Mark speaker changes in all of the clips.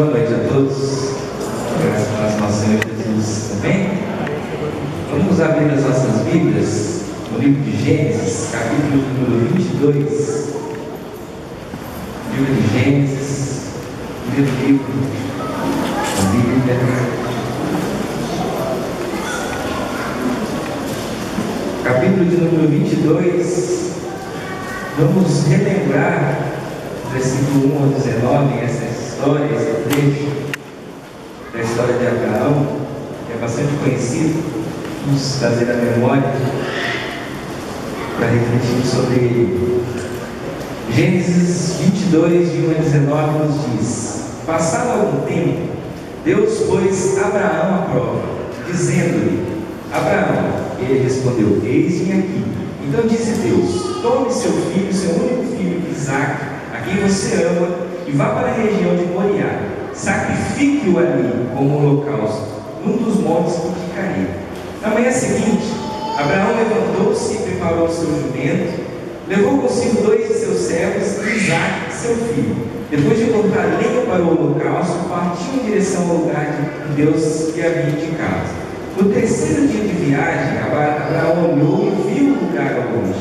Speaker 1: Boa noite a todos. Graças a nosso Senhor Jesus também. Vamos abrir as nossas Bíblias no livro de Gênesis, capítulo número 22. Livro de Gênesis, primeiro livro da Bíblia. Capítulo de número 22. Vamos relembrar versículo 1 ao 19, essa história, esse trecho da história de Abraão, que é bastante conhecido. Vamos trazer a memória para refletir sobre ele. Gênesis 22, de 1 a 19 nos diz: Passado algum tempo, Deus pôs Abraão à prova, dizendo-lhe: Abraão. Ele respondeu: Eis-me aqui. Então disse Deus: Tome seu filho, seu único filho Isaque, a quem você ama, e vá para a região de Moriá. Sacrifique-o ali como holocausto, num dos montes que indicarei. Na manhã seguinte, Abraão levantou-se e preparou o seu jumento, levou consigo 2 de seus servos e Isaque, seu filho. Depois de cortar lenha para o holocausto, partiu em direção ao lugar que Deus lhe havia indicado. No terceiro dia de viagem, Abraão olhou e viu o lugar ao longe.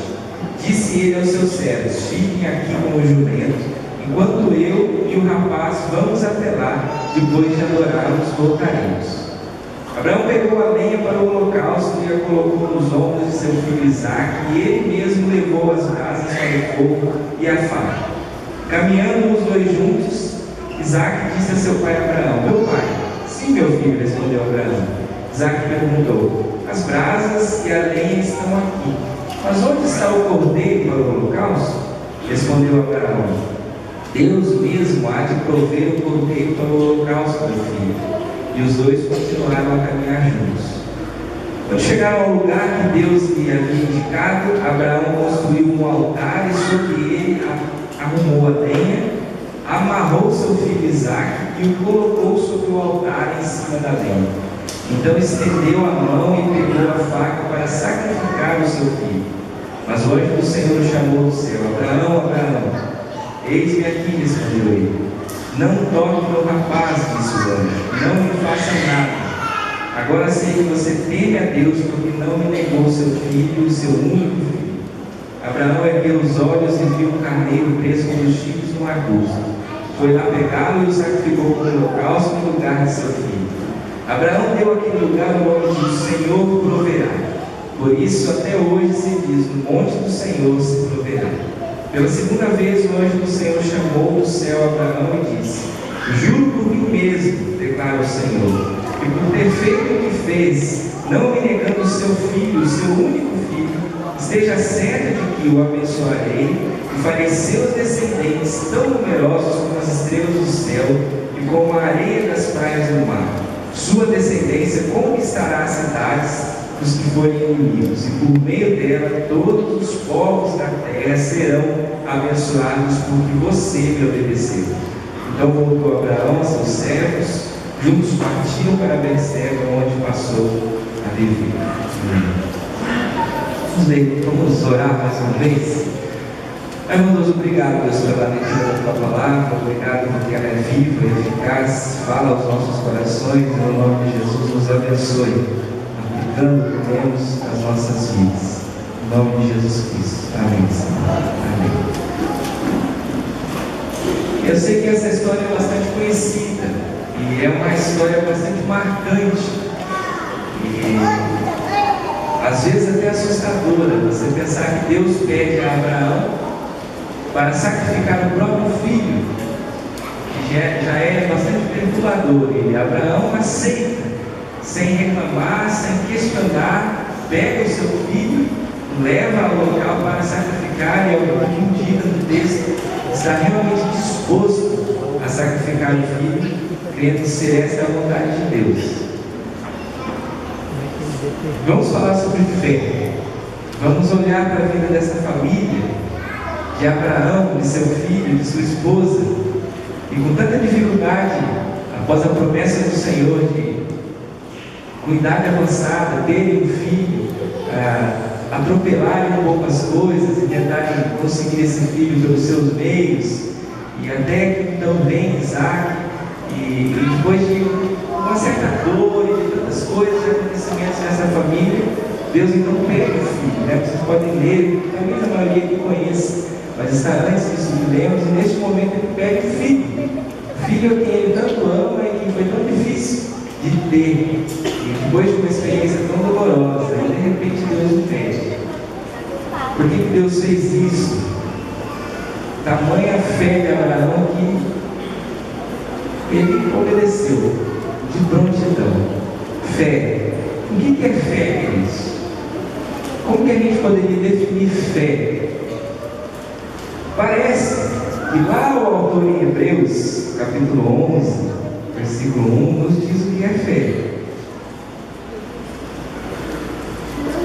Speaker 1: Disse ele aos seus servos: Fiquem aqui com o jumento, enquanto eu e o rapaz vamos até lá. Depois de adorarmos, voltaremos. Abraão pegou a lenha para o holocausto e a colocou nos ombros de seu filho Isaque, e ele mesmo levou as brasas para o fogo e a faca. Caminhando os dois juntos, Isaque disse a seu pai Abraão: Meu pai. Sim, meu filho, respondeu Abraão. Isaque perguntou: As brasas e a lenha estão aqui, mas onde está o cordeiro para o holocausto? Respondeu Abraão: Deus mesmo há de prover o cordeiro para o holocausto, meu filho. E os dois continuaram a caminhar juntos. Quando chegaram ao lugar que Deus lhe havia indicado, Abraão construiu um altar e sobre ele arrumou a lenha, amarrou seu filho Isaque e o colocou sobre o altar em cima da lenha. Então estendeu a mão e pegou a faca para sacrificar o seu filho. Mas o anjo do Senhor o chamou do céu: Abraão, Abraão. Eis-me aqui, respondeu ele. Não toque no rapaz, disse o anjo, não me faça nada. Agora sei que você teme a Deus, porque não me negou seu filho, o seu único filho. Abraão ergueu os olhos e viu um carneiro preso com os chifres num arbusto. Foi lá pegá-lo e o sacrificou como holocausto no lugar de seu filho. Abraão deu àquele lugar o nome de: O Senhor proverá. Por isso até hoje se diz: No monte do Senhor se proverá. Pela segunda vez o anjo do Senhor chamou do céu Abraão e disse: Juro por mim mesmo, declara o Senhor, e por ter feito o que fez, não me negando o seu filho, o seu único filho, esteja certa de que o abençoarei e farei seus descendentes tão numerosos como as estrelas do céu e como a areia das praias do mar. Sua descendência conquistará as cidades dos que forem inimigos, e por meio dela todos os povos da terra serão abençoados porque você me obedeceu. Então voltou Abraão a seus servos, juntos partiram para Berseba, onde passou a viver. Vamos orar mais uma vez. Deus, obrigado, Deus, pela leitura da tua palavra, obrigado porque ela é viva e eficaz, fala aos nossos corações, no nome de Jesus, nos abençoe, aplicando o que temos as nossas vidas. Em nome de Jesus Cristo. Amém, Senhor. Amém. Eu sei que essa história é bastante conhecida e é uma história bastante marcante e às vezes até assustadora, você pensar que Deus pede a Abraão para sacrificar o próprio filho, que já é bastante perturbador. E Abraão aceita, sem reclamar, sem questionar, pega o seu filho, leva ao local para sacrificar, e ao que indica no texto, está realmente disposto a sacrificar o filho, crendo ser esta a vontade de Deus. Vamos falar sobre fé. Vamos olhar para a vida dessa família, de Abraão, de seu filho, de sua esposa, e com tanta dificuldade, após a promessa do Senhor de cuidar de avançada, terem um filho, atropelarem um pouco as coisas e tentarem conseguir esse filho pelos seus meios, e até que então vem Isaque, E depois de uma certa dor e de tantas coisas, de acontecimentos nessa família, Deus então pega o filho, né? Vocês podem ler, talvez a maioria que conheça, mas está antes disso que lemos, e neste momento ele pega o filho. O filho a quem ele tanto ama e que foi tão difícil de ter. E depois de uma experiência tão dolorosa, e de repente Deus o pede. Por que Deus fez isso? Tamanha fé de Abraão que ele obedeceu de prontidão. Fé. O que é fé, queridos? Como que a gente poderia definir fé? Parece que lá o autor em Hebreus, capítulo 11, versículo 1, nos diz o que é fé.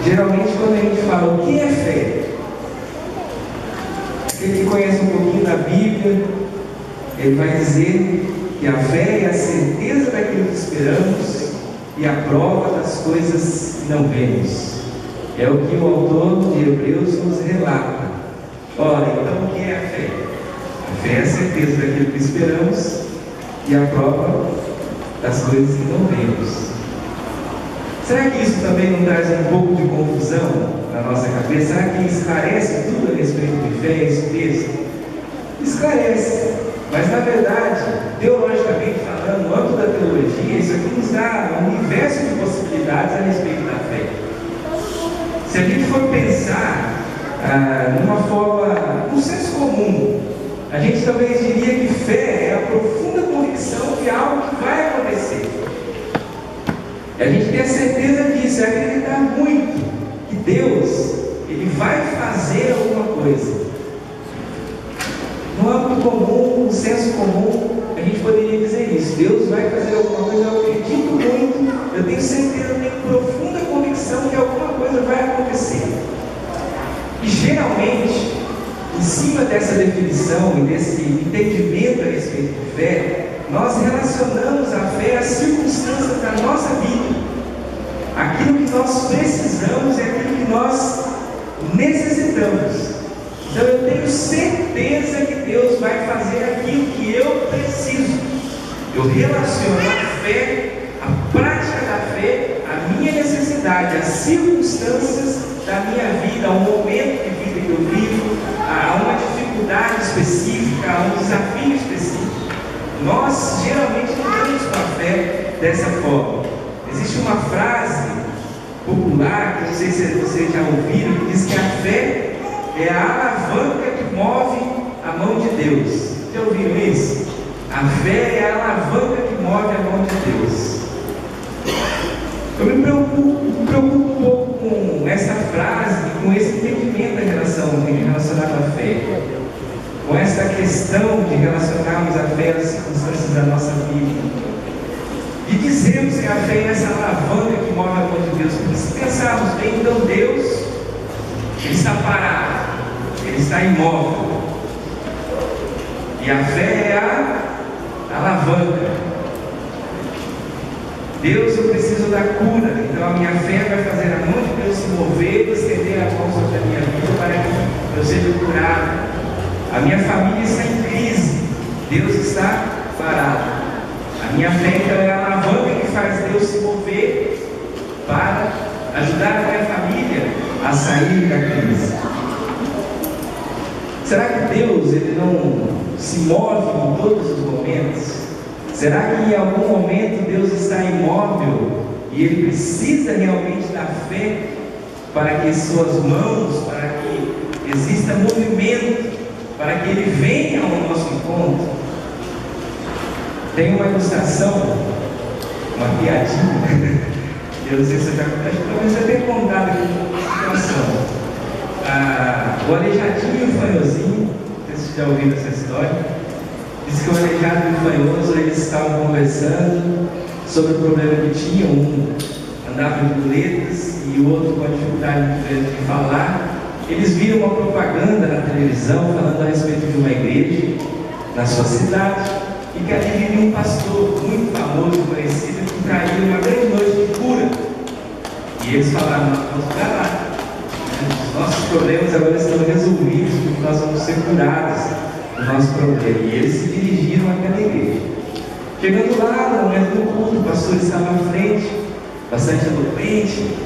Speaker 1: Geralmente, quando a gente fala o que é fé, aquele que conhece um pouquinho da Bíblia, ele vai dizer que a fé é a certeza daquilo que esperamos e a prova das coisas que não vemos. É o que o autor de Hebreus nos relata. Ora, então o que é a fé? A fé é a certeza daquilo que esperamos e a prova das coisas que não vemos. Será que isso também não traz um pouco de confusão na nossa cabeça? Será que esclarece tudo a respeito de fé, esse texto? Esclarece, mas na verdade, teologicamente falando, no âmbito da teologia, isso aqui nos dá um universo de possibilidades a respeito da fé. Se a gente for pensar numa forma, no senso comum, a gente talvez diria que fé é a profunda convicção de algo que vai acontecer. E a gente tem a certeza disso, é acreditar muito que Deus, Ele vai fazer alguma coisa. No âmbito comum, no senso comum, a gente poderia dizer isso. Deus vai fazer alguma coisa, eu acredito muito, eu tenho certeza, eu tenho profunda convicção que alguma coisa vai acontecer. E geralmente, em cima dessa definição e desse entendimento a respeito de fé, nós relacionamos a fé às circunstâncias da nossa vida. Aquilo que nós precisamos é aquilo que nós necessitamos. Então eu tenho certeza que Deus vai fazer aquilo que eu preciso. Eu relaciono a fé, a prática da fé, a minha necessidade, as circunstâncias da minha vida, ao momento de vida que eu vivo, a uma dificuldade específica, a um desafio específico. Nós geralmente lidamos com a fé dessa forma. Existe uma frase popular, que não sei se vocês já ouviram, que diz que a fé é a alavanca que move a mão de Deus. Já ouviram isso? A fé é a alavanca que move a mão de Deus. Eu me preocupo um pouco com essa frase, com esse entendimento relacionado à fé. Com essa questão de relacionarmos a fé às circunstâncias da nossa vida. De dizermos que a fé é essa alavanca que move a mão de Deus. Porque se pensarmos bem, então Deus, Ele está parado, Ele está imóvel. E a fé é a alavanca. Deus, eu preciso da cura, então a minha fé vai fazer a mão de Deus se mover e estender a mão sobre a minha vida para que eu seja curado. A minha família está em crise, Deus está parado. A minha fé então é a alavanca que faz Deus se mover para ajudar a minha família a sair da crise. Será que Deus Ele não se move em todos os momentos? Será que em algum momento Deus está imóvel e Ele precisa realmente da fé para que suas mãos, para que exista movimento, para que Ele venha ao nosso encontro? Tem uma ilustração, uma piadinha, eu não sei se eu já talvez eu tenha contado aqui uma situação. O aleijadinho e o fanhozinho, não sei se vocês já ouviram essa história. Diz que o aleijado e o fanhoso, eles estavam conversando sobre o problema que tinham. Um andava de muletas e o outro com a dificuldade muito grande de falar. Eles viram uma propaganda na televisão falando a respeito de uma igreja na sua cidade e que ali vivia um pastor muito famoso, conhecido, que traía uma grande noite de cura. E eles falaram: nós vamos para lá. Os nossos problemas agora estão resolvidos, porque nós vamos ser curados do nosso problema. E eles se dirigiram àquela igreja. Chegando lá, no momento do culto, o pastor estava à frente, bastante eloquente,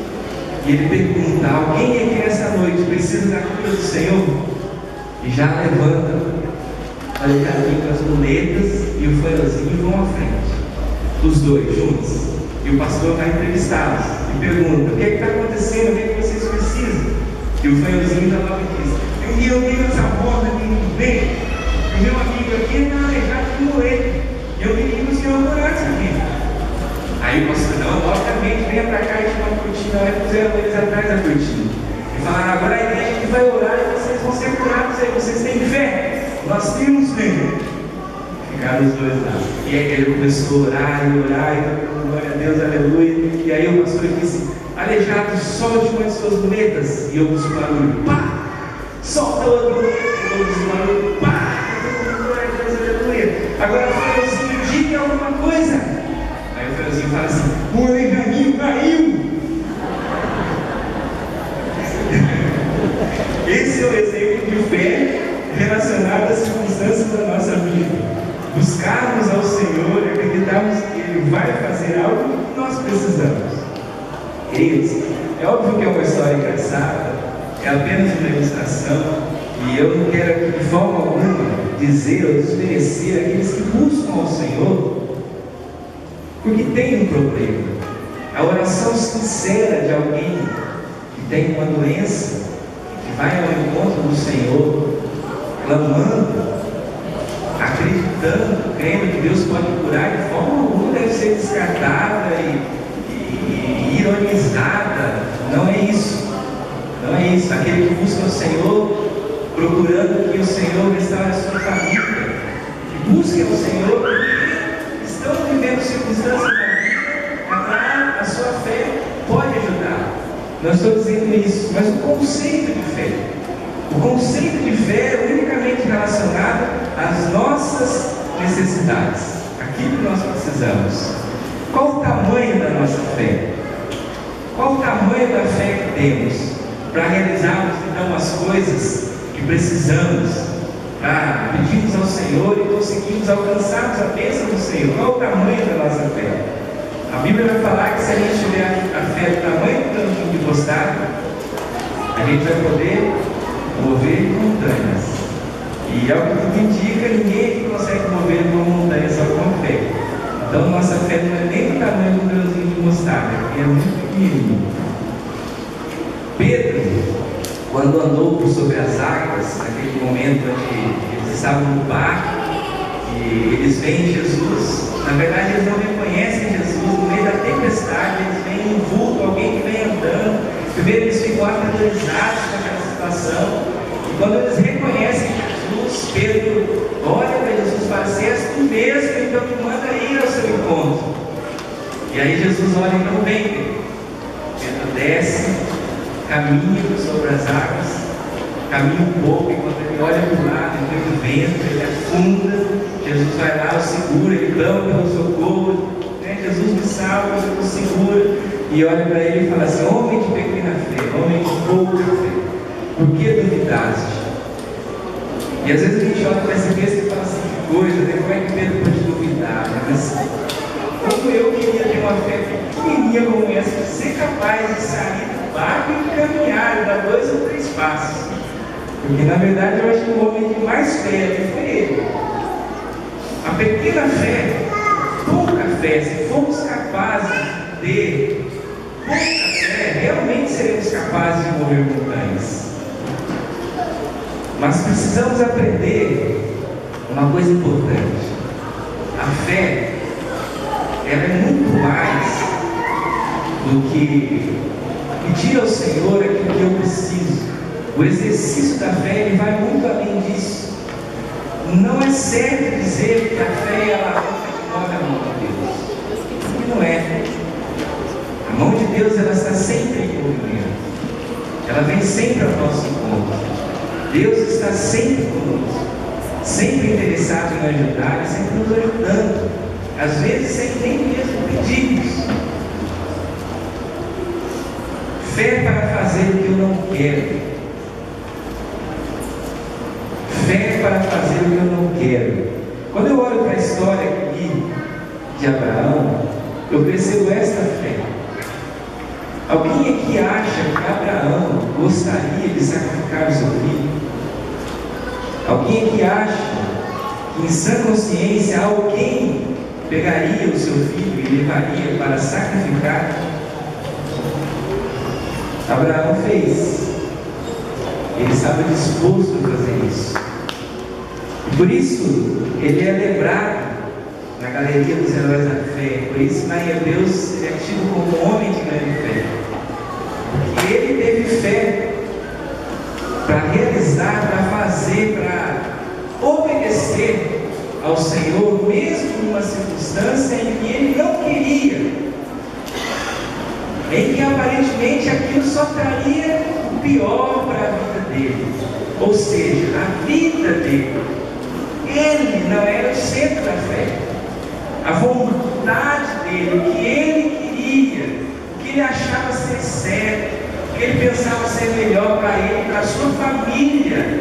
Speaker 1: e ele pergunta: alguém aqui nessa noite precisa da cura do Senhor? E já levanta, faz o caminho com as muletas e o fanhozinho vão à frente, os dois juntos. E o pastor vai entrevistá-los e pergunta: o que está acontecendo? O que vocês precisam? E o fanhozinho já logo diz: eu tenho essa moto aqui no bem, o meu amigo aqui está aleijado de muleta, e eu pedi para o senhor orar isso aqui. Aí o pastor: não, logicamente, venha para cá e tira uma cortina. Aí puseram eles atrás da cortina e falaram: agora a igreja que vai orar e vocês vão ser curados aí, vocês têm fé? Nós temos fé. Ficaram os dois lá. E aí ele começou a orar e orar, e glória a Deus, aleluia. E aí o pastor disse: aleijado, solte uma de suas muletas. E eu ouço o barulho: pá! Solta o outro muleta. E eu ouço o barulho: pá! Glória a Deus, aleluia. Agora o Ferozinho, diga alguma coisa. Aí o Ferozinho fala assim: o aleijadinho caiu. Esse é o exemplo de fé relacionado às circunstâncias da nossa vida. Buscarmos ao Senhor e acreditarmos que Ele vai fazer algo que nós precisamos. Queridos, é óbvio que é uma história engraçada, é apenas uma ilustração, e eu não quero aqui de forma alguma dizer ou desmerecer aqueles que buscam ao Senhor, porque tem um problema. A oração sincera de alguém que tem uma doença, que vai ao encontro do Senhor, clamando, acreditando, crendo que Deus pode curar, de forma alguma deve ser descartada e ironizada. Não é isso. Não é isso. Aquele que busca o Senhor, procurando que o Senhor restaure a sua família, que busquem o Senhor porque estão vivendo circunstâncias da vida na qual a sua fé pode ajudar. Não estou dizendo isso, mas o conceito de fé. O conceito de fé é unicamente relacionado às nossas necessidades, aquilo que nós precisamos. Qual o tamanho da nossa fé? Qual o tamanho da fé que temos para realizarmos então as coisas que precisamos, para pedirmos ao Senhor e conseguirmos alcançarmos a bênção do Senhor? Qual o tamanho da nossa fé? A Bíblia vai falar que se a gente tiver a fé do tamanho do caminho de mostarda, a gente vai poder mover montanhas. E ao que tudo indica, ninguém consegue mover uma montanha só com fé. Então nossa fé não é nem do tamanho do grãozinho de mostarda, é muito pequenininho. Pedro, quando andou por sobre as águas, naquele momento onde eles estavam no barco, e eles veem Jesus, na verdade eles não reconhecem Jesus, no meio da tempestade, eles veem um vulto, alguém que vem andando. Primeiro eles ficam aterrorizados com aquela situação, e quando eles reconhecem Jesus, Pedro olha para Jesus e fala: se és tu mesmo, então tu manda ir ao seu encontro. E aí Jesus olha: então vem, Pedro. Pedro desce, caminha sobre as águas, caminha um pouco, e quando ele olha para o lado, ele vê o vento, ele afunda. Jesus vai lá, o segura, ele clama pelo socorro, né? Jesus me salva, Jesus segura, e olha para ele e fala assim: homem de pequena fé, homem de pouca fé, por que duvidaste? E às vezes a gente olha para esse texto e fala assim: que coisa, né? Como é que Pedro pode duvidar? Mas como eu queria ter uma fé pequenininha como essa, de ser capaz de sair do barco e caminhar, dar 2 ou 3 passos. Porque na verdade eu acho que o homem de mais fé foi ele. A pequena fé, pouca fé, se formos capazes de ter pouca fé, realmente seremos capazes de mover montanhas. Mas precisamos aprender uma coisa importante: a fé, ela é muito mais do que pedir ao Senhor aquilo que eu preciso. O exercício da fé, ele vai muito além disso. Não é certo dizer que a fé é a alavanca que move a mão de Deus, porque não é. A mão de Deus, ela está sempre em movimento, ela vem sempre ao nosso encontro. Deus está sempre conosco, sempre interessado em ajudar e sempre nos ajudando, às vezes sem nem mesmo pedirmos. Fé para fazer o que eu não quero. Fé para fazer o que eu não quero. Quando eu olho para a história aqui de Abraão, eu percebo esta fé. Alguém aqui acha que Abraão gostaria de sacrificar o seu filho? Alguém aqui acha que, em sã consciência, alguém pegaria o seu filho e levaria para sacrificar? Abraão fez. Ele estava disposto a fazer isso. E por isso, ele é lembrado na galeria dos heróis da fé. Por isso, lá em Hebreus, ele é tido como um homem de grande fé. Porque ele teve fé para realizar, para fazer, para obedecer ao Senhor, mesmo numa circunstância em que ele não queria, em que aparentemente aquilo só traria o pior para a vida dele, ou seja, a vida dele. Ele não era o centro da fé. A vontade dele, o que ele queria, o que ele achava ser certo, o que ele pensava ser melhor para ele, para a sua família,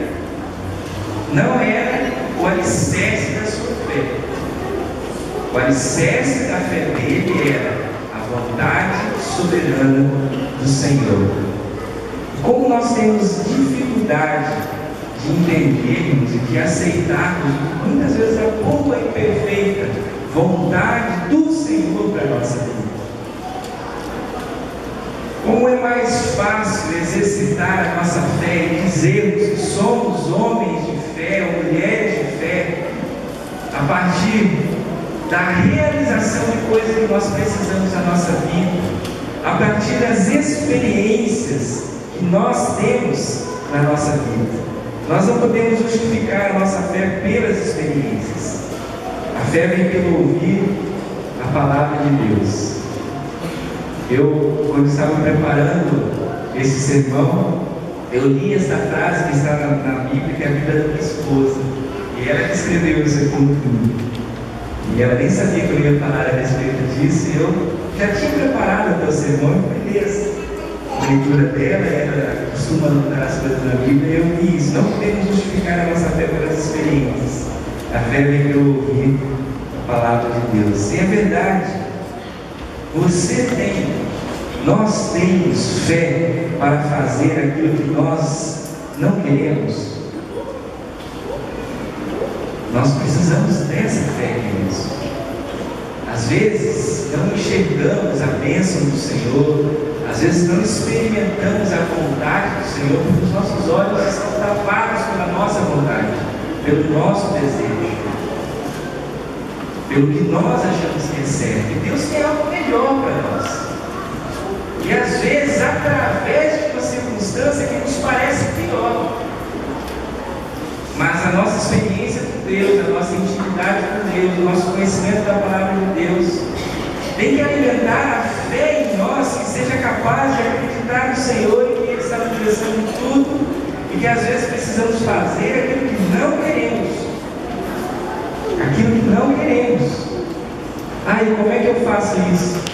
Speaker 1: não era o alicerce da sua fé. O alicerce da fé dele era a vontade soberana do Senhor. Como nós temos dificuldade de entendermos e de aceitarmos muitas vezes a boa e perfeita vontade do Senhor para a nossa vida. Como é mais fácil exercitar a nossa fé e dizermos que somos homens de fé ou mulheres de fé a partir da realização de coisas que nós precisamos na nossa vida, a partir das experiências que nós temos na nossa vida. Nós não podemos justificar a nossa fé pelas experiências. A fé vem pelo ouvir a palavra de Deus. Quando estava preparando esse sermão, eu li essa frase que está na Bíblia, que é a vida da minha esposa. E ela que escreveu isso aqui no fundo. E ela nem sabia que eu ia falar a respeito disso. E eu já tinha preparado até o sermão e fui a leitura dela. Ela costuma anotar as coisas na Bíblia. E eu vi isso. Não podemos justificar a nossa fé pelas experiências. A fé vem pelo ouvir a palavra de Deus. E é verdade. Nós temos fé para fazer aquilo que nós não queremos. Nós precisamos dessa fé, queridos. Às vezes não enxergamos a bênção do Senhor, às vezes não experimentamos a vontade do Senhor, porque os nossos olhos estão tapados pela nossa vontade, pelo nosso desejo, pelo que nós achamos que é certo. E Deus tem algo melhor para nós. E às vezes, através de uma circunstância que nos parece pior, mas a nossa experiência com Deus, a nossa intimidade com Deus, o nosso conhecimento da palavra de Deus, tem que alimentar a fé em nós, que seja capaz de acreditar no Senhor e que Ele está nos direcionando tudo, e que às vezes precisamos fazer aquilo que não queremos. Aquilo que não queremos. E como é que eu faço isso?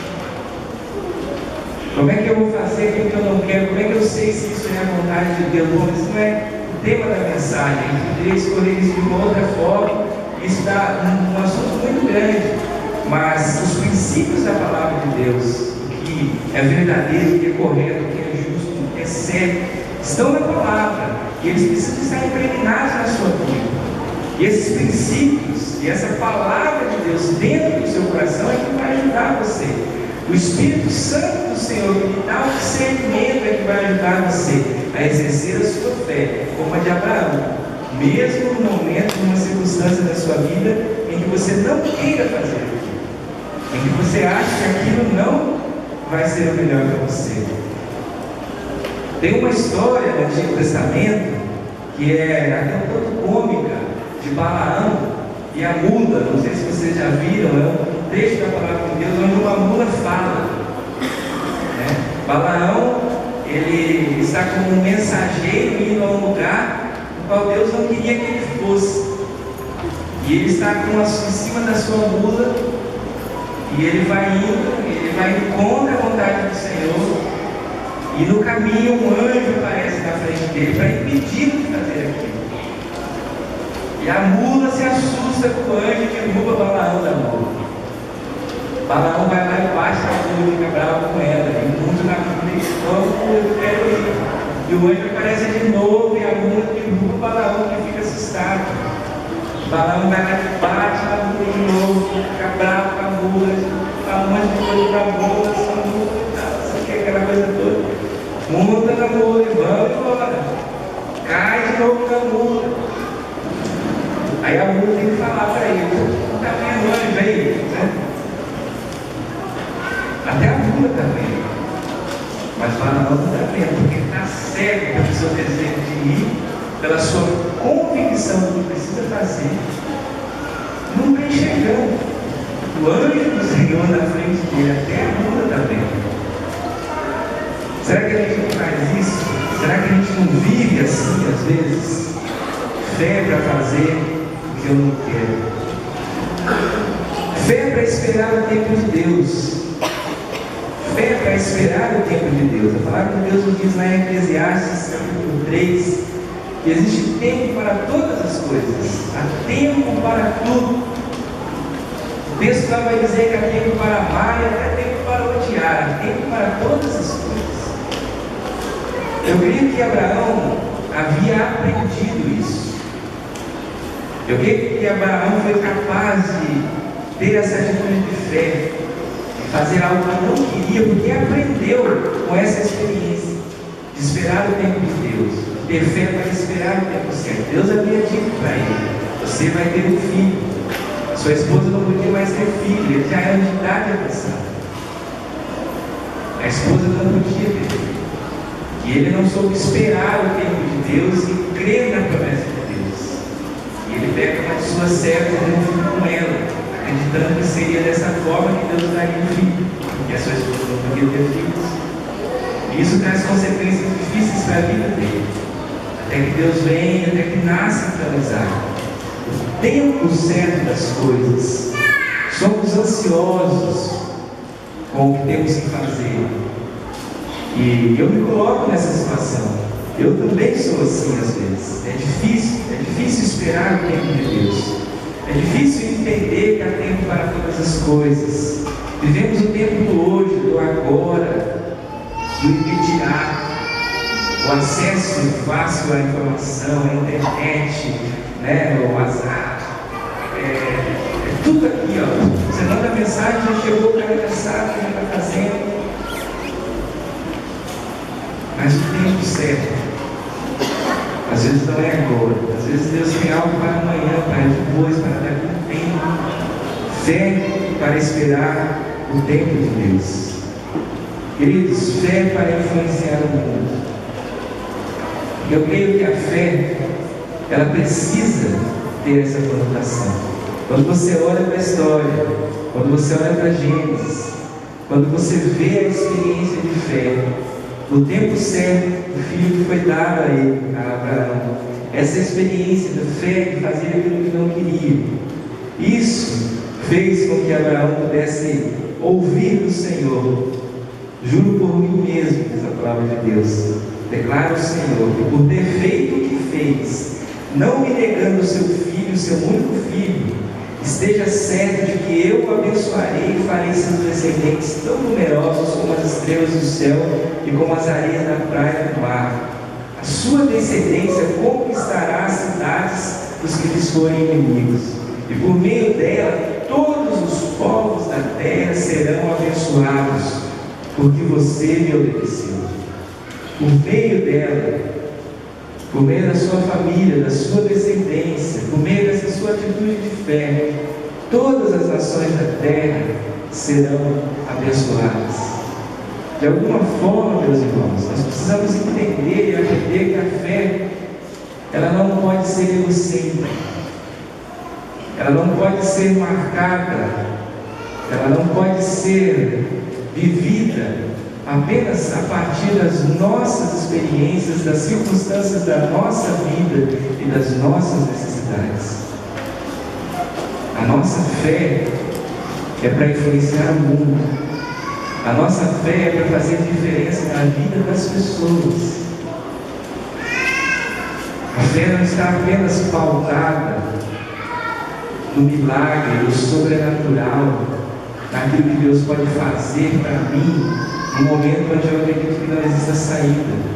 Speaker 1: Como é que eu vou fazer aquilo que eu não quero? Como é que eu sei se isso é a vontade de Deus? Bom, isso não é o tema da mensagem. A gente poderia escolher isso de uma outra forma. Isso está um assunto muito grande. Mas os princípios da palavra de Deus, o que é verdadeiro, o que é correto, o que é justo, o que é certo, estão na palavra. E eles precisam estar impregnados na sua vida. E esses princípios e essa palavra de Deus dentro do seu coração é que vai ajudar você. O Espírito Santo do Senhor que lhe dá o discernimento é que vai ajudar você a exercer a sua fé, como a de Abraão, mesmo no momento, numa circunstância da sua vida em que você não queira fazer aquilo, em que você acha que aquilo não vai ser o melhor para você. Tem uma história no Antigo Testamento que é até um pouco cômica, de Balaão e a mula. Não sei se vocês já viram, é um trecho da palavra de Deus onde uma mula fala. Balaão, ele está como um mensageiro indo a um lugar no qual Deus não queria que ele fosse. E ele está em cima da sua mula e ele vai indo contra a vontade do Senhor. E no caminho um anjo aparece na frente dele para impedi-lo de fazer aquilo. E a mula se assusta com o anjo e derruba Balaão da mula. Balaão vai lá e bate na mula e fica bravo com ela. E monta na mula e diz: vamos, eu quero ir. E o anjo aparece de novo e a mula derruba o Balaão, que fica assustado. Balaão vai lá e bate na mula de novo, fica bravo com a mula, fala um monte de coisa pra mula, só mula e tal, não sei o que, aquela coisa toda. Monta na mula e vamos embora. Cai de novo na mula. Aí a mula tem que falar para ele: tá vendo anjo aí? Né? Até a mula está vendo. Mas Balaão não está vendo, porque está cego pelo seu desejo de ir, pela sua convicção do que precisa fazer. Não está enxergando. O anjo do Senhor na frente dele, até a mula está vendo. Será que a gente não faz isso? Será que a gente não vive assim às vezes? Fé para fazer o que eu não quero. Fé para esperar o tempo de Deus. Fé para esperar o tempo de Deus. A palavra de Deus nos diz lá em Eclesiastes capítulo 3 que existe tempo para todas as coisas. Há tempo para tudo. O texto lá vai dizer que há tempo para amar e até tempo para odiar. Há tempo para todas as coisas. Eu creio que Abraão havia aprendido isso. Eu creio que Abraão foi capaz de ter essa atitude de fé, de fazer algo que não queria, porque aprendeu com essa experiência de esperar o tempo de Deus, de ter fé para esperar o tempo certo. Deus havia dito para ele: você vai ter um filho. A sua esposa não podia mais ter filho, ele já era de idade avançada. A esposa não podia ter filho. E ele não soube esperar o tempo de Deus e crer na promessa de Deus. E ele pega uma de suas servas e tem um filho com ela, acreditando que seria dessa forma que Deus daria um filho, porque a sua esposa não podia ter filhos. E isso traz consequências difíceis para a vida dele, até que Deus vem, até que nasce então Isaac. O tempo certo das coisas. Somos ansiosos com o que temos que fazer. E eu me coloco nessa situação. Eu também sou assim às vezes. É difícil esperar o tempo de Deus. É difícil entender que há tempo para todas as coisas. Vivemos o tempo do hoje, do agora, do imediato, o acesso fácil à informação, à internet, né, o WhatsApp. É tudo aqui, ó. Você manda mensagem, já chegou, o cara já sabe o que ele está fazendo. Mas o tempo certo, às vezes não é agora. Às vezes Deus tem algo para amanhã, para depois, para daqui a um tempo. Fé para esperar o tempo de Deus. Queridos, fé para influenciar o mundo. Eu creio que a fé, ela precisa ter essa conotação. Quando você olha para a história, quando você olha para Gênesis, quando você vê a experiência de fé, no tempo certo, o filho que foi dado a ele, a Abraão, essa experiência da fé de fazer aquilo que não queria, isso fez com que Abraão pudesse ouvir do Senhor. Juro por mim mesmo, diz a palavra de Deus, declara o Senhor, que por ter feito o que fez, não me negando o seu filho, o seu único filho, esteja certo de que eu o abençoarei e farei seus descendentes tão numerosos como as estrelas do céu e como as areias da praia do mar. A sua descendência conquistará as cidades dos que lhes forem inimigos, e por meio dela todos os povos da terra serão abençoados, porque você me obedeceu. Por meio dela, por meio da sua família, da sua descendência, por meio dessa sua atitude de fé, todas as nações da terra serão abençoadas. De alguma forma, meus irmãos, nós precisamos entender e aprender que a fé, ela não pode ser egocêntrica, ela não pode ser marcada, ela não pode ser vivida apenas a partir das nossas experiências, das circunstâncias da nossa vida e das nossas necessidades. A nossa fé é para influenciar o mundo. A nossa fé é para fazer diferença na vida das pessoas. A fé não está apenas pautada no milagre, no sobrenatural, naquilo que Deus pode fazer para mim, no momento onde eu acredito que não exista saída.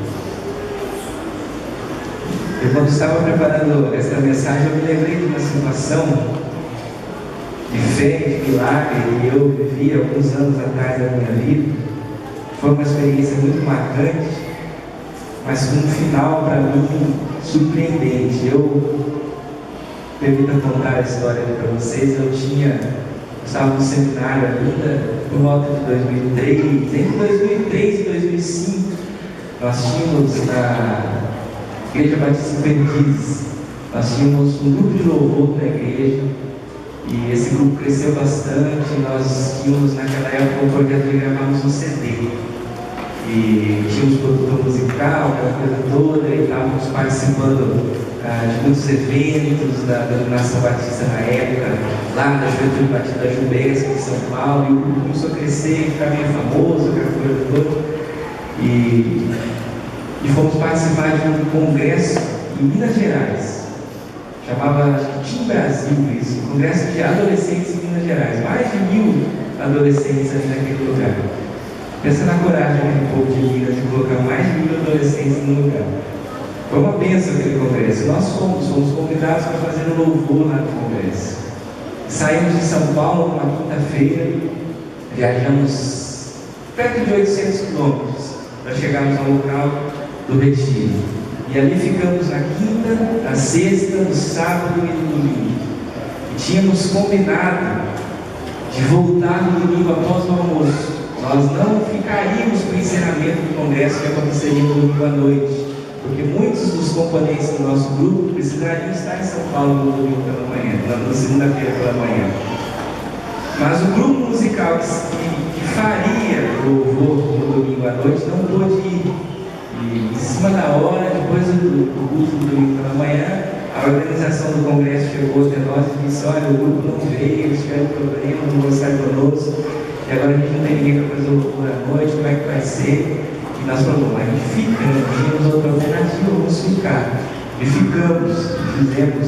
Speaker 1: Eu, quando estava preparando esta mensagem, eu me lembrei de uma situação de fé, de milagre, que eu vivi alguns anos atrás da minha vida. Foi uma experiência muito marcante, mas com um final para mim surpreendente. Permita contar a história para vocês. Eu estava no seminário ainda, por volta de 2003, entre 2003 e 2005, nós tínhamos na Igreja Batista em Perdizes, nós tínhamos um grupo de louvor na igreja, e esse grupo cresceu bastante. Nós tínhamos naquela época um projeto de gravarmos um CD, e tínhamos produtor musical, aquela coisa toda, e estávamos participando de muitos eventos da denominação batista na época, lá na Juventude Batista da Jubesco, em São Paulo, e o grupo começou a crescer, ficar meio famoso, aquela coisa toda, e fomos participar de um congresso em Minas Gerais, chamava Team Brasil, isso, um congresso de adolescentes em Minas Gerais, mais de 1000 adolescentes ali naquele lugar. Pensa na coragem daquele povo de Minas de colocar mais de 1000 adolescentes no lugar. Foi uma bênção aquele congresso. Nós fomos convidados para fazer um louvor lá no congresso. Saímos de São Paulo numa quinta-feira, viajamos perto de 800 quilômetros para chegarmos ao local do retiro. E ali ficamos na quinta, na sexta, no sábado e no domingo. E tínhamos combinado de voltar no domingo após o almoço. Nós não ficaríamos para o encerramento do congresso que aconteceria no domingo à noite, porque muitos dos componentes do nosso grupo precisariam estar em São Paulo no domingo pela manhã, na segunda-feira pela manhã. Mas o grupo musical que faria o louvor no domingo à noite não pôde ir. E em cima da hora, depois do culto do domingo pela manhã, a organização do congresso chegou até nós e disse: olha, o grupo não veio, eles tiveram problema, não vão estar conosco, e agora a gente não tem ninguém para fazer o louvor à noite, como é que vai ser? E nós falamos: mas a gente fica, não tínhamos outra alternativa, vamos ficar. E ficamos, fizemos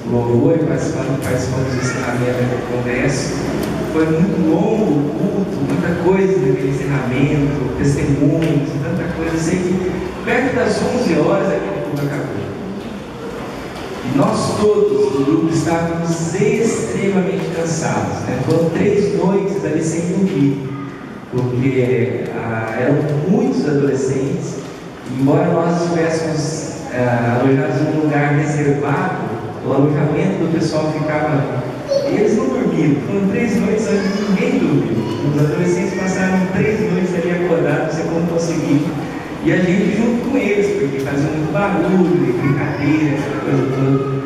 Speaker 1: o louvor e participamos do encerramento do congresso. Foi muito longo o culto, muita coisa naquele encerramento, testemunhos, tanta coisa. Eu sei que perto das 11 horas aquele culto acabou. E nós todos do grupo estávamos extremamente cansados, né? Foram 3 noites ali sem dormir, porque eram muitos adolescentes. E embora nós estivéssemos alojados em um lugar reservado, o alojamento do pessoal ficava... Eles não dormiam, foram 3 noites onde ninguém dormiu. Os adolescentes passaram 3 noites ali acordados, sem como conseguir. E a gente junto com eles, porque fazia muito barulho, brincadeira, essa coisa toda.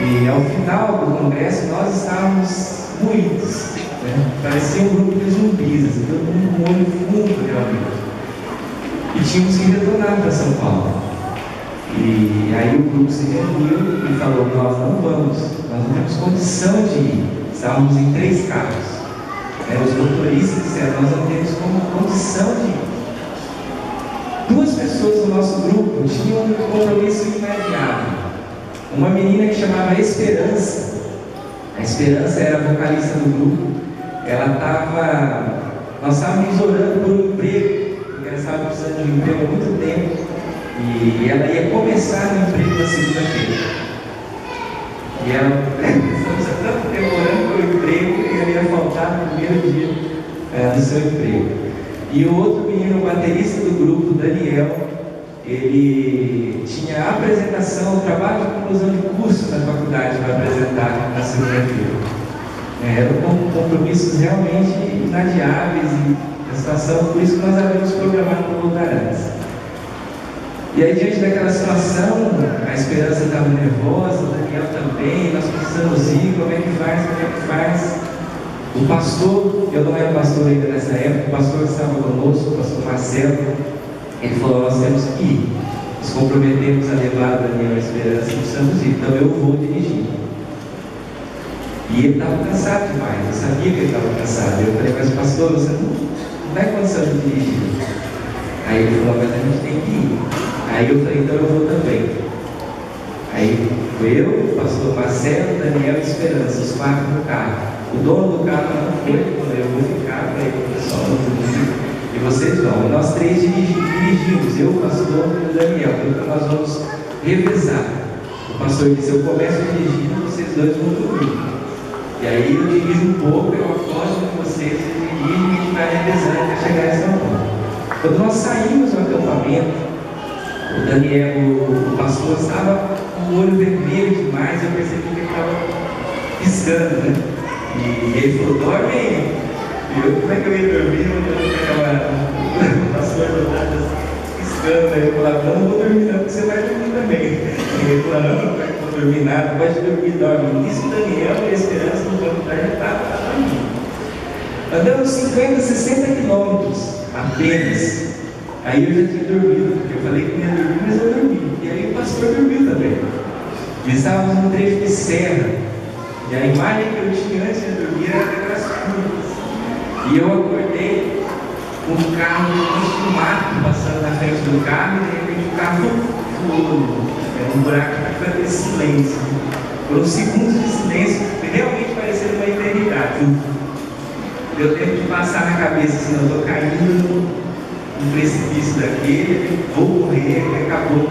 Speaker 1: E ao final do congresso nós estávamos muitos, né? Parecia um grupo de zumbis, assim, todo mundo com o olho fundo realmente. E tínhamos que retornar para São Paulo. E aí o grupo se reuniu e falou: nós não vamos, nós não temos condição de ir. Estávamos em 3 carros. Os motoristas disseram: nós não temos condição de ir. 2 pessoas do nosso grupo tinham um compromisso imediato. Uma menina que chamava Esperança. A Esperança era a vocalista do grupo. Nós estávamos orando por um emprego, porque ela estava precisando de um emprego há muito tempo. E ela ia começar no emprego na segunda-feira. E ela estamos há tanto tempo orando pelo emprego que ela ia faltar no primeiro dia do seu emprego. E o outro menino, o baterista do grupo, Daniel, ele tinha a apresentação, o trabalho de conclusão de curso na faculdade para apresentar na segunda-feira. Eram compromissos realmente inadiáveis e a situação, por isso que nós havíamos programado para voltar antes. E aí, diante daquela situação, a Esperança estava nervosa, o Daniel também, nós precisamos ir, como é que faz? O pastor, eu não era pastor ainda nessa época, o pastor que estava conosco, o pastor Marcelo, ele falou: nós temos que ir, nos comprometemos a levar o Daniel e a Esperança, precisamos ir, então eu vou dirigir. E ele estava cansado demais, eu sabia que ele estava cansado. Eu falei: mas pastor, você não tem condição de dirigir. Aí ele falou: mas a gente tem que ir. Aí eu falei: então eu vou também. Aí foi eu, o pastor Marcelo, Daniel e Esperança, os 4 no carro. O dono do carro não foi, eu vou ficar para ele, pessoal, e vocês vão. Nós três dirigimos, eu, o pastor e o Daniel, então nós vamos revezar. O pastor disse: eu começo dirigindo, vocês dois vão dormir. E aí eu dirijo um pouco, eu acordo com vocês, eu dirijo e a gente vai revezando até chegar em São Paulo. Quando nós saímos do acampamento, o Daniel, o pastor, estava com o olho vermelho demais, eu percebi que ele estava piscando, né? E ele falou: dorme aí. E eu, como é que eu ia dormir? Eu ficava o pastor do lado assim, piscando. Aí eu falava: não vou dormir não, porque você vai dormir também. E ele falou: não vou dormir nada, pode dormir, dorme. Isso, Daniel e a Esperança no banco da gente estava dormindo. Andamos 50, 60 quilômetros apenas. Aí eu já tinha dormido, porque eu falei que ia dormir, mas eu dormi. E aí o pastor dormiu também. E estávamos num trecho de serra. E a imagem que eu tinha antes de dormir era daquelas curvas. E eu acordei com um carro de mato passando na frente do carro, e de repente o carro voou. Era um buraco que foi esse silêncio. Foram segundos de silêncio, realmente parecendo uma eternidade. Deu tempo de passar na cabeça assim: eu estou caindo no precipício daquele, vou morrer, e acabou.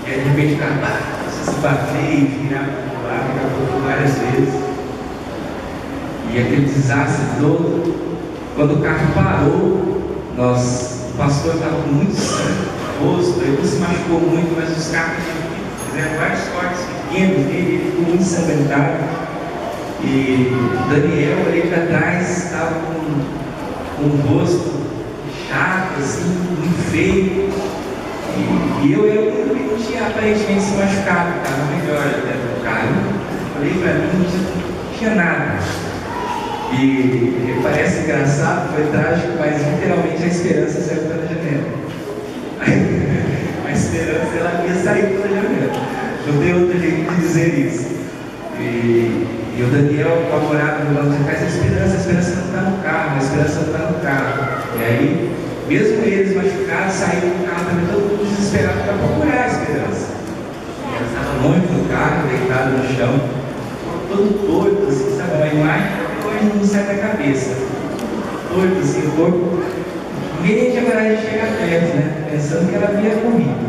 Speaker 1: E aí de repente o carro se bater e virar para o lado, acabou várias vezes. E aquele desastre todo. Quando o carro parou, o pastor estava com muito sangue no rosto, ele não se machucou muito, mas os carros fizeram vários cortes pequenos nele, ele ficou muito ensanguentado. E Daniel ali para trás estava com um rosto chato, assim, muito feio. E eu não tinha aparentemente se machucado, estava melhor até do carro. Falei para mim, não tinha nada. E parece engraçado, foi trágico, mas literalmente a Esperança saiu pela janela. A Esperança, ela ia sair pela janela. Não tem outro jeito de dizer isso. E o Daniel, apavorado no banco de trás: a Esperança não está no carro, a Esperança não está no carro. E aí, mesmo eles machucados, saíram do carro também, todo mundo desesperado para procurar a Esperança. E ela estava longe do carro, deitada no chão, todo torto, assim, sabe? Uma imagem hoje não sai da cabeça. Torto, assim, o corpo. Ninguém tinha coragem de chegar perto, né? Pensando que ela havia morrido.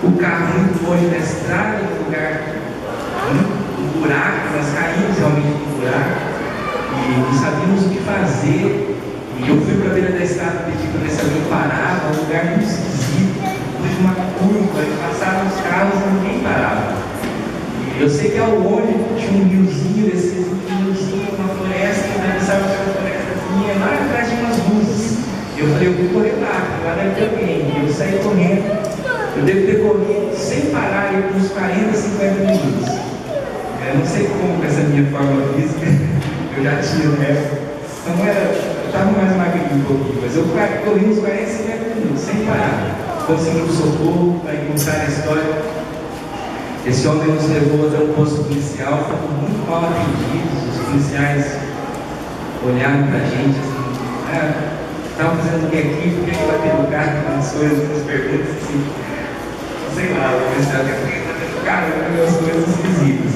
Speaker 1: O carro muito longe da estrada, no lugar, um buraco, nós caímos realmente no buraco e não sabíamos o que fazer. E eu fui para a beira da estrada pedir para ver se alguém parava, um lugar muito esquisito, depois de uma curva, e passavam os carros e ninguém parava. E eu sei que ao longe tinha um riozinho, uma floresta, e atravessava aquela florestazinha, lá atrás tinha umas luzes. Eu falei: eu vou correr lá deve ter alguém. E eu saí correndo, eu devo ter corrido sem parar por uns 40, 50 minutos. Eu não sei como, com essa minha forma física, eu já tinha, né? Então eu estava mais magrinho um pouquinho, mas eu corri uns 40, 50 minutos, sem parar. Consegui um socorro para encontrar a história. Esse homem nos levou até um posto policial, fomos muito mal atendidos. Os policiais olharam para a gente assim: estava fazendo o que aqui? Por que bater no carro? As coisas, umas perguntas assim, sei lá, o policial quer bater no carro, umas coisas esquisitas.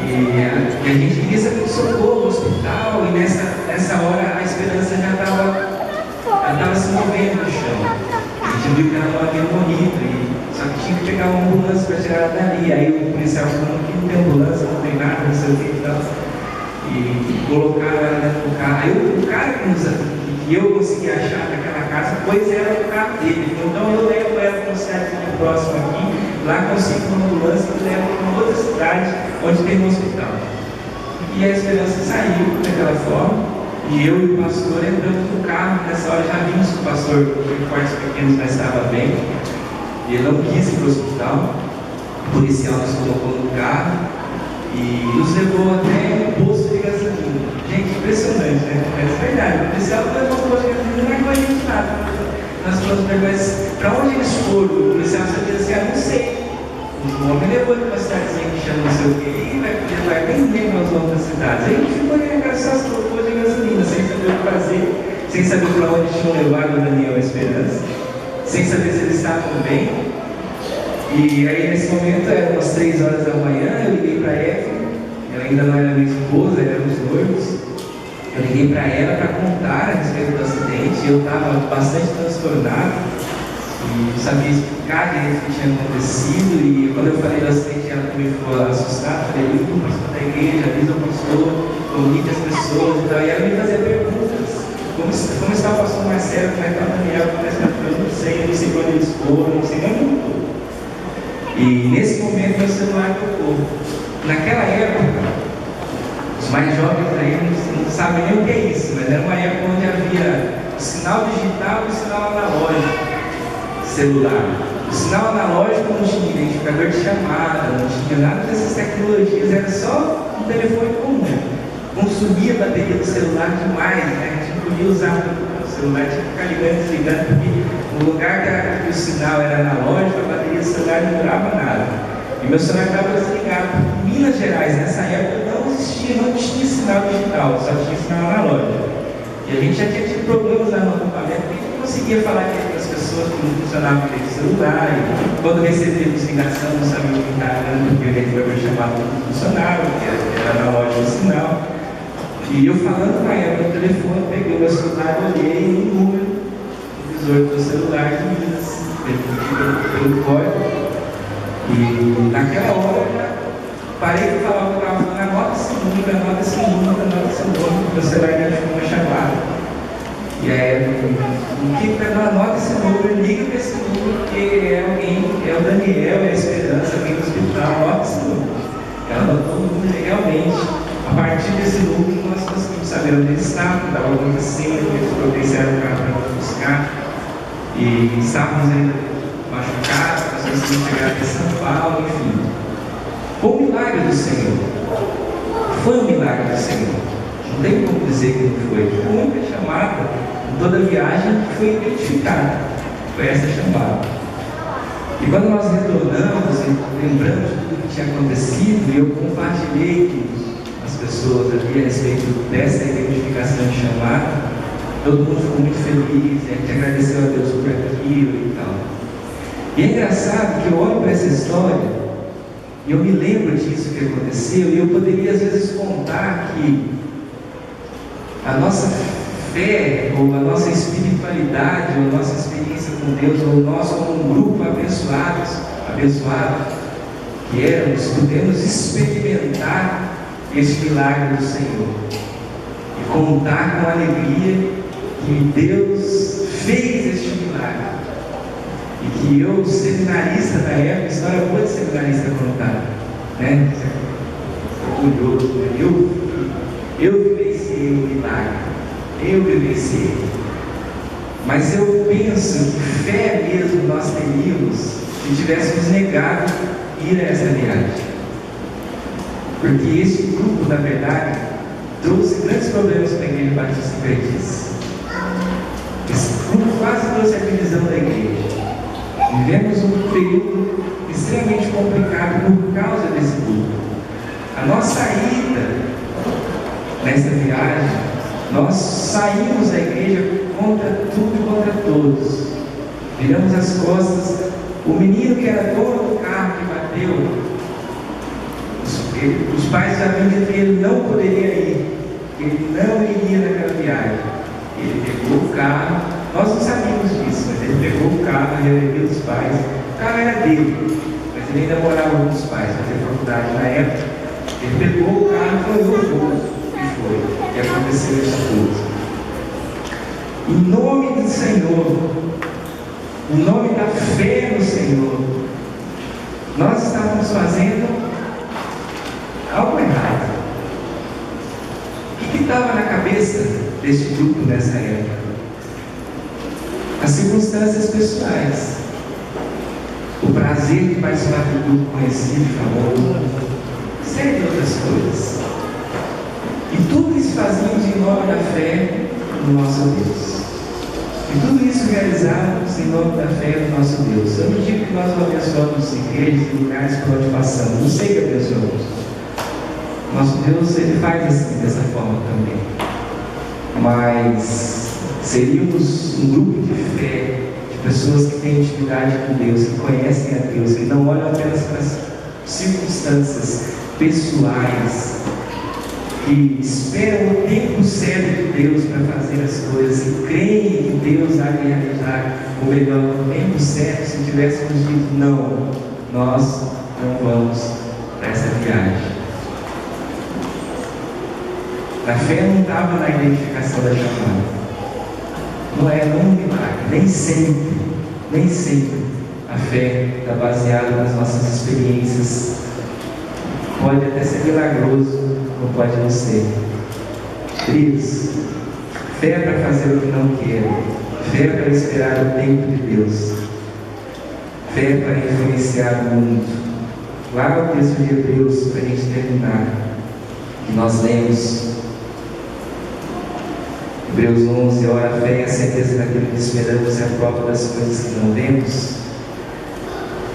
Speaker 1: E a gente queria saber do socorro, do hospital, e nessa hora a Esperança já estava se movendo no chão. A gente viu que ela não havia morrido, só que tinha que pegar uma ambulância para tirar ela dali. Aí o policial falou: aqui não tem ambulância, não tem nada, não sei o que e tal. E colocaram ela dentro do carro. Aí o cara que eu consegui achar naquela casa, pois era o carro dele. Então eu levo ela para uma cidade próxima aqui, lá consigo uma ambulância e levo para uma outra cidade onde tem um hospital. E a Esperança saiu daquela forma, e eu e o pastor entramos no carro. Nessa hora já vimos que o pastor, com cortes pequenos, mas estava bem. E ele não quis ir para o hospital. O policial nos colocou no carro e nos levou até um posto de gasolina. Gente, impressionante, né? É verdade. O policial levou um posto de gasolina, não é com a gente nada. Nós falamos: mas para onde eles foram? O policial sabia assim: não sei. O homem levou ele para uma cidadezinha que chama não sei o quê, e vai levar nem lembra os nomes das cidades. Aí a gente ficou ali naquela só posto de gasolina, sem saber o que fazer, sem saber para onde tinham levado o Daniel e a Esperança, sem saber se eles estavam bem. E aí nesse momento, eram umas 3 horas da manhã, eu liguei para a Efra, ela ainda não era minha esposa, éramos noivos. Eu liguei para ela para contar a respeito do acidente. Eu estava bastante transtornado e não sabia explicar direito o que tinha acontecido. E quando eu falei do acidente, ela também ficou assustada. Falei, liga o pastor da igreja, avisa o pastor, comunique as pessoas e tal. E ela me fazia perguntas: como está o pastor Marcelo, como é que está o Daniel, como é que está o Daniel? Eu não sei quando eles foram, não sei nem muito. E nesse momento meu celular tocou. Naquela época, os mais jovens aí não sabem nem o que é isso, mas era uma época onde havia o sinal digital e o sinal analógico celular. O sinal analógico não tinha identificador de chamada, não tinha nada dessas tecnologias, era só um telefone comum. Consumia a bateria do celular demais, né? A gente não podia usar o celular, tinha que ficar ligando e desligando, porque no lugar que o sinal era analógico, a bateria do celular não durava nada. E meu celular estava desligado. Em Minas Gerais, nessa época, não tinha sinal digital, só tinha sinal analógico. E a gente já tinha tido problemas lá no acampamento, porque a gente não conseguia falar com as pessoas que não funcionavam direito o celular. E quando recebíamos ligação, não sabia o que estava dando, porque o network chamado não funcionava, porque era analógico o sinal. E eu falando com ela no telefone, peguei o meu celular, olhei o número do visor do celular de Minas, pelo código. E naquela hora, parei de falar com o carro, anota esse número, anota esse número, meu celular já ficou uma chamada. E aí, o que anota esse número, liga para esse número, porque é alguém, é o Daniel, é a Esperança, alguém do hospital, anota esse número. Ela anotou o número legalmente. A partir desse número, nós conseguimos saber onde ele estava, estava acontecendo, eles providenciaram o carro para nos buscar. E estávamos ainda machucados, nós conseguimos chegar até São Paulo, enfim. Foi um milagre do Senhor. Foi um milagre do Senhor. Não tem como dizer que não foi. Foi uma única chamada em toda a viagem que foi identificada. Foi essa chamada. E quando nós retornamos e lembramos de tudo que tinha acontecido, eu compartilhei com as pessoas ali a respeito dessa identificação de chamada, todo mundo ficou muito feliz, a gente agradeceu a Deus por aquilo e tal. E é engraçado que eu olho para essa história e eu me lembro disso que aconteceu, e eu poderia às vezes contar que a nossa fé, ou a nossa espiritualidade, ou a nossa experiência com Deus, ou nós como um grupo abençoado, que éramos, podemos experimentar esse milagre do Senhor e contar com alegria que Deus fez este milagre. E que eu, seminarista da época, história boa de seminarista contar, né? Orgulhoso, né? Eu vivenciei o milagre, eu vivenciei. Mas eu penso que fé mesmo nós teríamos se tivéssemos negado ir a essa viagem. Porque esse grupo, na verdade, trouxe grandes problemas para a Igreja Batista em Perdiz. Esse grupo quase trouxe a divisão da igreja. Vivemos um período extremamente complicado por causa desse grupo. A nossa ida nessa viagem, nós saímos da igreja contra tudo e contra todos. Viramos as costas. O menino que era dono do carro que bateu, os pais sabiam que ele não poderia ir, que ele não iria naquela viagem. Ele pegou o carro, nós não sabíamos disso, mas ele pegou o carro, reuniu os pais. O carro era dele, mas ele ainda morava com os pais, fazia faculdade na época. Ele pegou o carro e foi, eu vou. E foi. E aconteceu isso tudo. Em nome do Senhor, em nome da fé no Senhor, nós estávamos fazendo algo errado. O que estava na cabeça deste grupo nessa época? As circunstâncias pessoais, o prazer de participar do grupo conhecido e famoso, série de outras coisas. E tudo isso fazíamos em nome da fé no nosso Deus. E tudo isso realizávamos em nome da fé no nosso Deus. Eu não digo que nós não abençoamos igrejas e lugares por onde passamos, não sei que abençoamos. Nosso Deus, Ele faz assim, dessa forma também. Mas seríamos um grupo de fé, de pessoas que têm intimidade com Deus, que conhecem a Deus, que não olham apenas para as circunstâncias pessoais que esperam o tempo certo de Deus para fazer as coisas e creem que Deus há de realizar o melhor no tempo certo. Se tivéssemos dito não, nós não vamos para essa viagem. A fé não estava na identificação da chamada. Não é um milagre, nem sempre a fé está baseada nas nossas experiências. Pode até ser milagroso, ou pode não ser. Queridos, fé para fazer o que não quero, fé para esperar o tempo de Deus, fé para influenciar o mundo. Lá no texto de Hebreus, para a gente terminar, que nós lemos Hebreus 11, ora a fé é a certeza daquilo que esperamos e a prova das coisas que não vemos.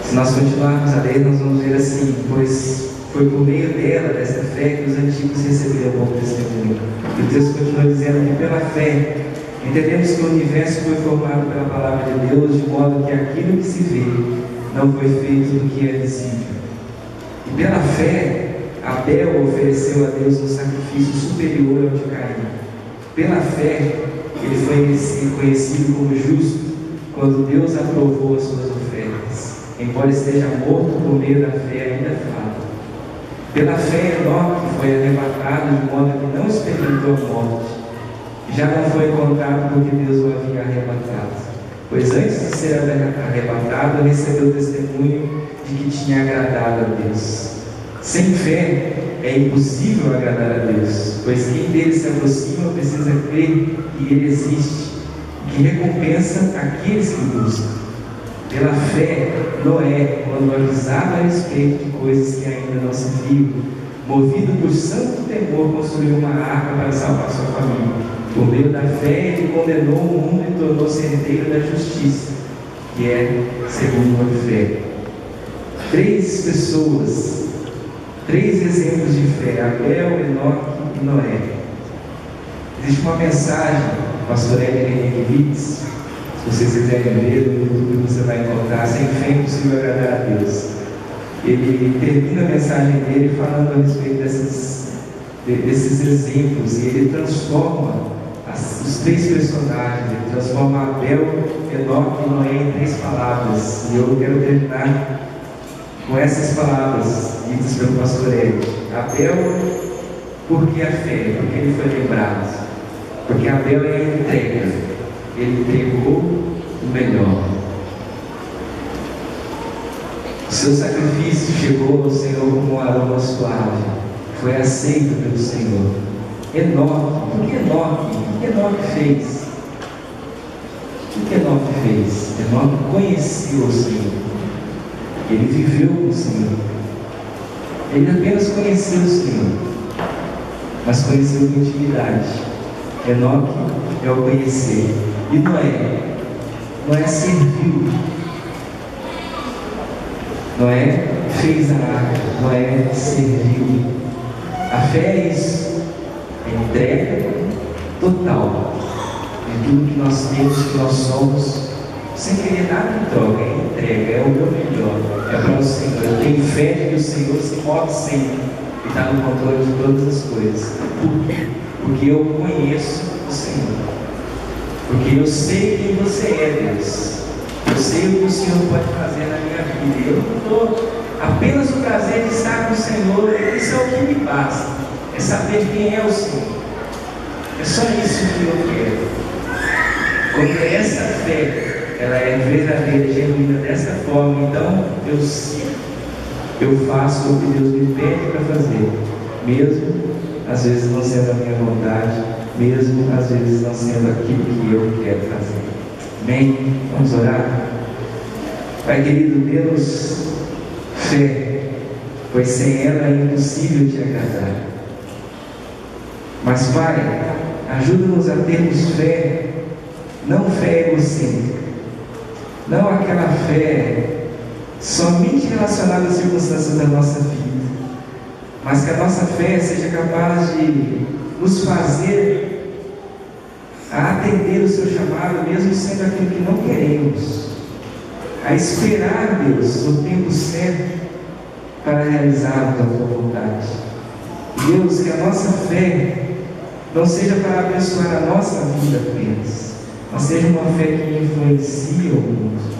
Speaker 1: Se nós continuarmos a ler, nós vamos ver assim: pois foi por meio dela, dessa fé, que os antigos receberam o bom testemunho. E o texto continua dizendo que pela fé entendemos que o universo foi formado pela palavra de Deus, de modo que aquilo que se vê não foi feito do que é visível. E pela fé, Abel ofereceu a Deus um sacrifício superior ao de Caim. Pela fé, ele foi reconhecido como justo quando Deus aprovou as suas ofertas. Embora esteja morto, por meio da fé ainda fala. Pela fé, Enoque foi arrebatado de modo que não experimentou a morte. Já não foi encontrado porque Deus o havia arrebatado. Pois antes de ser arrebatado, recebeu o testemunho de que tinha agradado a Deus. Sem fé, é impossível agradar a Deus, pois quem dele se aproxima precisa crer que ele existe e que recompensa aqueles que buscam. Pela fé, Noé, quando avisado a respeito de coisas que ainda não se viam, movido por santo temor, construiu uma arca para salvar sua família. Por meio da fé, ele condenou o mundo e tornou-se herdeiro da justiça, que é segundo a fé. 3 pessoas, 3 exemplos de fé: Abel, Enoque e Noé. Existe uma mensagem, pastor Henrique Witz, se vocês quiserem ver no YouTube, você vai encontrar. Sem fé é impossível agradar a Deus. Ele termina a mensagem dele falando a respeito desses exemplos, e ele transforma os 3 personagens, ele transforma Abel, Enoque e Noé em 3 palavras. E eu quero terminar com essas palavras ditas pelo pastor Eric. Abel, porque a fé, porque ele foi lembrado, porque Abel é a entrega, ele entregou o melhor. O seu sacrifício chegou ao Senhor como um aroma suave, foi aceito pelo Senhor. Enoque, por que Enoque? O que Enoque fez? O que Enoque fez? Enoque conheceu o Senhor. Ele viveu com o Senhor. Ele apenas conheceu o Senhor, mas conheceu com intimidade. Enoque é o conhecer. E Noé serviu. Noé fez a arca. Noé serviu. A fé é isso, é entrega total de tudo que nós temos, que nós somos, sem querer nada em troca. É entrega, é o meu melhor, é para o Senhor. Eu tenho fé de que o Senhor se move sempre e está no controle de todas as coisas. Por quê? Porque eu conheço o Senhor, porque eu sei quem você é, Deus. Eu sei o que o Senhor pode fazer na minha vida. Eu não estou apenas o prazer de estar com o Senhor, isso é o que me basta, é saber quem é o Senhor. É só isso que eu quero. Quando essa fé, ela é verdadeira, genuína dessa forma, então eu faço o que Deus me pede para fazer, mesmo às vezes não sendo a minha vontade, mesmo às vezes não sendo aquilo que eu quero fazer. Amém? Vamos orar? Pai querido, dê-nos fé, pois sem ela é impossível te agradar. Mas Pai, ajuda-nos a termos fé, não fé egocêntrica, não aquela fé somente relacionada às circunstâncias da nossa vida, mas que a nossa fé seja capaz de nos fazer a atender o seu chamado, mesmo sendo aquilo que não queremos, a esperar, Deus, no tempo certo para realizar a tua vontade. Deus, que a nossa fé não seja para abençoar a nossa vida apenas, mas seja uma fé que influencia o mundo.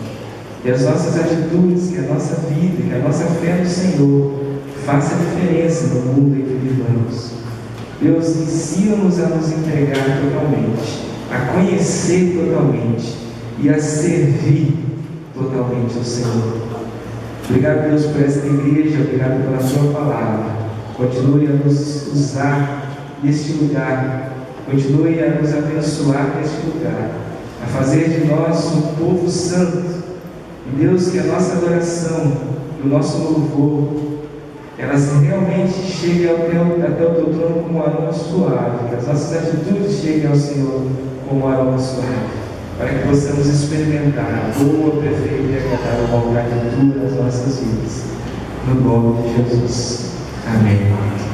Speaker 1: E as nossas atitudes, que a nossa vida, que a nossa fé no Senhor faça diferença no mundo em que vivamos. Deus, ensina-nos a nos entregar totalmente, a conhecer totalmente e a servir totalmente ao Senhor. Obrigado, Deus, por esta igreja, obrigado pela Sua palavra. Continue a nos usar neste lugar, continue a nos abençoar neste lugar, a fazer de nós um povo santo. E Deus, que a nossa adoração, o nosso louvor, elas realmente cheguem até o Teu trono como um aroma suave, que as nossas atitudes cheguem ao Senhor como um aroma suave, para que possamos experimentar a boa, perfeita e agradável vontade de Tua nas nossas vidas. No nome de Jesus. Amém.